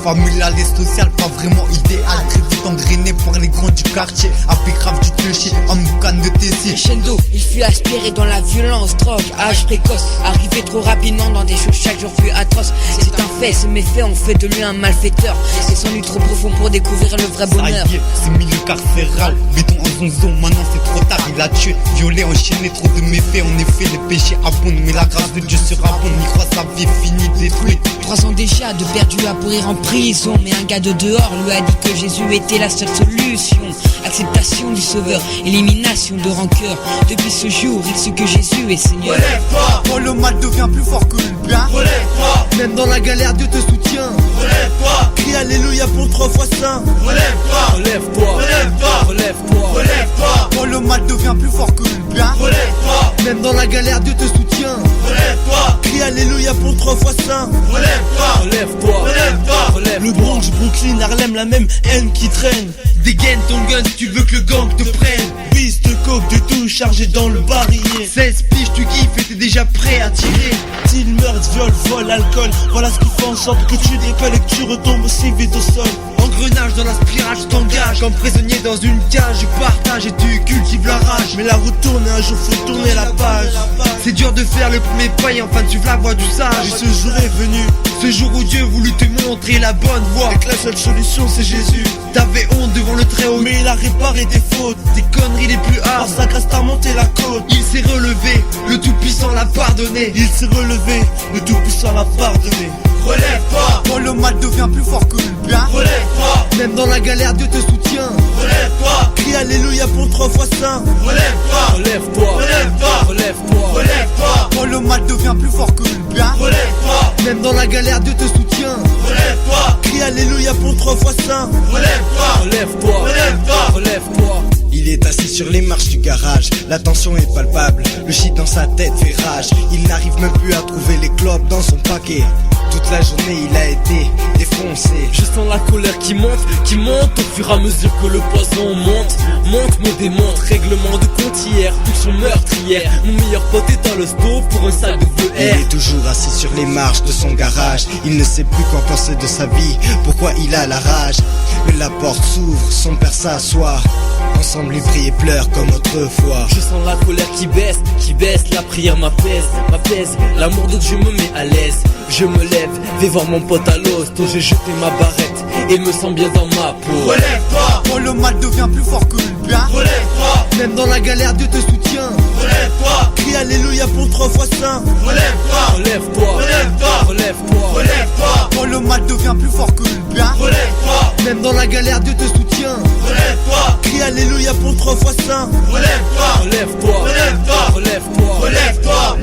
familial et social, pas vraiment idéal. Très vite engrainé par les grands du quartier. Avec grave du clocher, en boucane de Tessie. Crescendo, il fut aspiré dans la violence, drogue, âge précoce. Arrivé trop rapidement dans des choses chaque jour plus atroces. C'est un fait, ces méfaits ont fait de lui un malfaiteur. C'est sans lui trop profond pour découvrir le vrai bonheur. Ça y est, c'est milieu carcéral, béton en zonzon, maintenant c'est trop tard. Il a tué, violé, enchaîné, trop de méfaits. En effet, les péchés abondent, mais la grâce de Dieu sera bonne. Il croit sa vie finie, détruite. 3 ans déjà de perdu à pourrir en prison. Mais un gars de dehors lui a dit que Jésus était la seule solution. Acceptation du sauveur, élimination de rancœur. Depuis ce jour, il sait que Jésus est Seigneur. Relève-toi, Quand le mal devient plus fort que le bien, relève-toi, Même dans la galère, Dieu te soutient. relève-toi, Crie alléluia pour 3 fois saint. relève-toi, Relève-toi, relève-toi, relève-toi. relève-toi, quand le mal devient plus fort que le bien, relève-toi, Même dans la galère, Dieu te soutient. relève-toi, Crie alléluia pour 3 fois saint. relève-toi, Relève-toi, relève-toi, relève. Le Bronx, Brooklyn, Harlem, la même haine qui traîne. Dégaine ton gun si tu veux que le gang te prenne. Piste, coke, de tout chargé dans le barillet. 16 piges, tu kiffes et t'es déjà prêt à tirer. Style, meurtre, viol, vol, alcool. Voilà ce qui fait en sorte que tu décolles et que tu retombes aussi vite au sol. Engrenage dans la spirale, tu t'engages. Comme prisonnier dans une cage, tu partages et tu cultives la rage. Mais la route tourne et un jour faut tourner la page. C'est dur de faire le premier pas et enfin suivre la voie du sage. Et ce jour est venu, ce jour où Dieu voulut te montrer la bonne voie. Et que la seule solution c'est Jésus. T'avais honte devant le très haut, mais il a réparé tes fautes, tes conneries les plus hard. Par sa grâce t'as monté la côte. Il s'est relevé, le Tout-Puissant l'a pardonné. Il s'est relevé, le Tout-Puissant l'a pardonné. relève-toi, quand le mal devient plus fort que le bien, relève-toi, Même dans la galère, Dieu te soutient. relève-toi, Crie alléluia pour 3 fois saint. relève-toi, Relève-toi, relève-toi, relève-toi. relève-toi, quand le mal devient plus fort que le bien, relève-toi, Même dans la galère, Dieu te soutient. relève-toi, Crie alléluia pour 3 fois saint. relève-toi, Relève-toi, relève-toi, relève-toi. Il est assis sur les marches du garage, la tension est palpable, le shit dans sa tête fait rage. Il n'arrive même plus à trouver les clopes dans son paquet. Toute la journée il a été défoncé. Je sens la colère qui monte au fur et à mesure que le poison monte, me démonte, règlement de compte hier, pulsion meurtrière. Mon meilleur pote est dans le stove pour un sac de feu Il air. est toujours assis sur les marches de son garage. Il ne sait plus quoi penser de sa vie, pourquoi il a la rage. Mais la porte s'ouvre, son père s'assoit. Ensemble ils prient et pleurent comme autrefois. Je sens la colère qui baisse, la prière m'apaise, l'amour de Dieu me met à l'aise. Je me lève, vais voir mon pote à l'hosto, j'ai jeté ma barrette et me sens bien dans ma peau. relève-toi, quand le mal devient plus fort que le bien, relève-toi, Même dans la galère, Dieu te soutient. relève-toi, Crie alléluia pour 3 fois saint. relève-toi, Relève-toi, relève-toi, relève-toi. relève-toi, quand le mal devient plus fort que le bien, relève-toi, Même dans la galère, Dieu te soutient. relève-toi, Crie alléluia pour 3 fois saint. relève-toi, Relève-toi, relève-toi, relève-toi. relève-toi.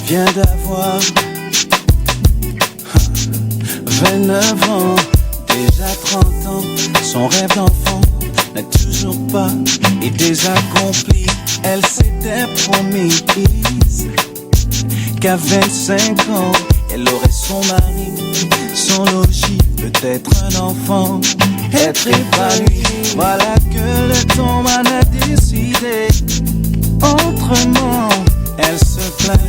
vient d'avoir 29 ans, déjà 30 ans. Son rêve d'enfant n'a toujours pas été accompli. Elle s'était promise qu'à 25 ans, elle aurait son mari, son logis, peut-être un enfant, être épanoui. Voilà que le temps m'en a décidé. Autrement, elle se plaint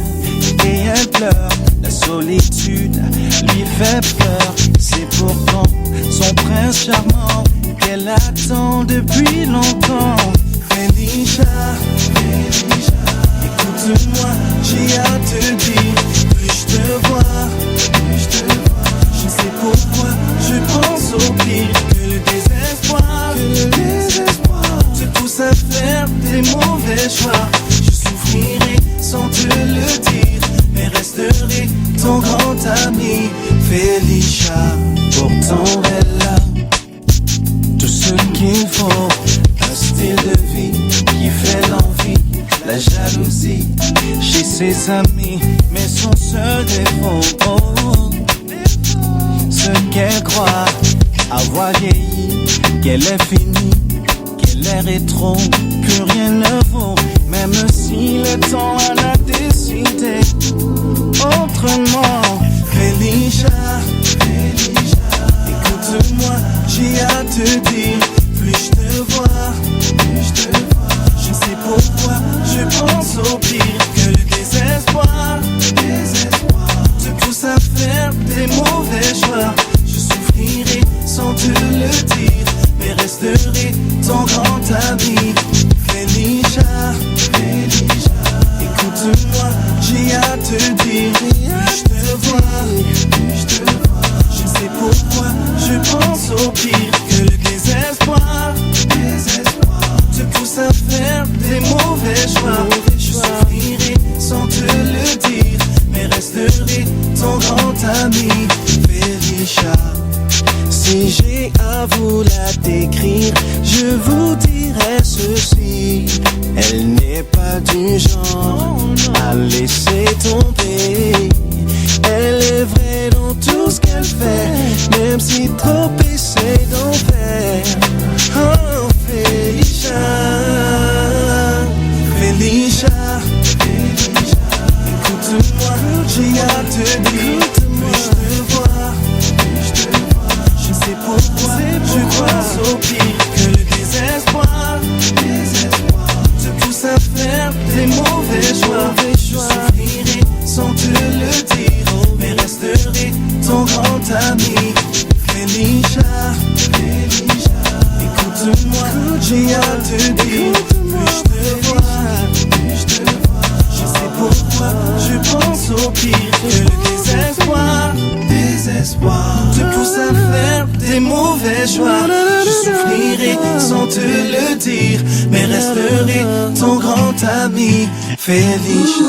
et elle pleure. La solitude lui fait peur. C'est pourtant son prince charmant qu'elle attend depuis longtemps. Felicia, écoute-moi, j'ai à te dire. Plus je te vois, je sais pourquoi je pense au pire. Que le désespoir te pousse à faire des mauvais choix. Je souffrirai sans te le dire, mais resterai ton grand ami. Felicia, pourtant elle a tout ce qu'il faut. Un style de vie qui fait l'envie, la jalousie chez ses amis, mais son seul défaut, ce qu'elle croit avoir vieilli, qu'elle est finie, qu'elle est rétro, plus rien ne vaut. Même si le temps en a décidé autrement. Felicia, écoute-moi, j'ai à te dire. Plus je te vois, je sais pourquoi je pense au pire. Que le désespoir te pousse à faire des mauvais choix. Je souffrirai sans te le dire, mais resterai ton grand ami. Felicia, écoute-moi, j'ai à te dire. Plus je te vois, je sais pourquoi je pense au pire. Que le désespoir te pousse à faire des mauvais choix. Je souffrirai sans te le dire, mais resterai ton grand ami. Felicia, si j'ai à vous la décrire, je vous dirais ceci. Elle n'est pas du genre à laisser tomber. Elle est vraie dans tout ce qu'elle fait, même si trop essaie d'en faire. Oh Felicia, écoute-moi, j'ai à te dire. Plus je te vois, je sais pourquoi je pense au pire. Que le désespoir te pousse à faire des mauvais choix. Je souffrirai sans te le dire, mais resterai ton grand ami. Felicia, écoute-moi, j'ai à te dire. Plus je te vois, je sais pourquoi je pense au pire. Que le désespoir te pousse à faire des mauvais choix. Je souffrirai sans te le dire, mais resterai ton grand ami. Felicia.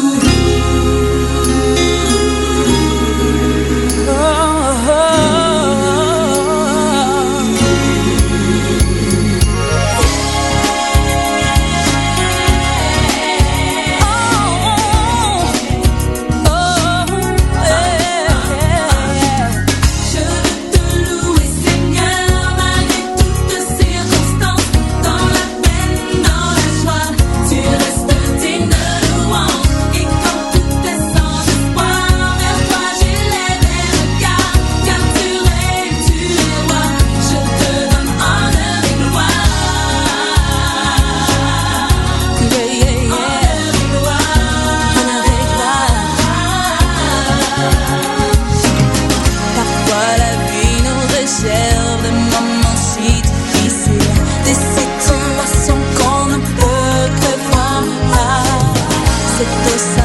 Des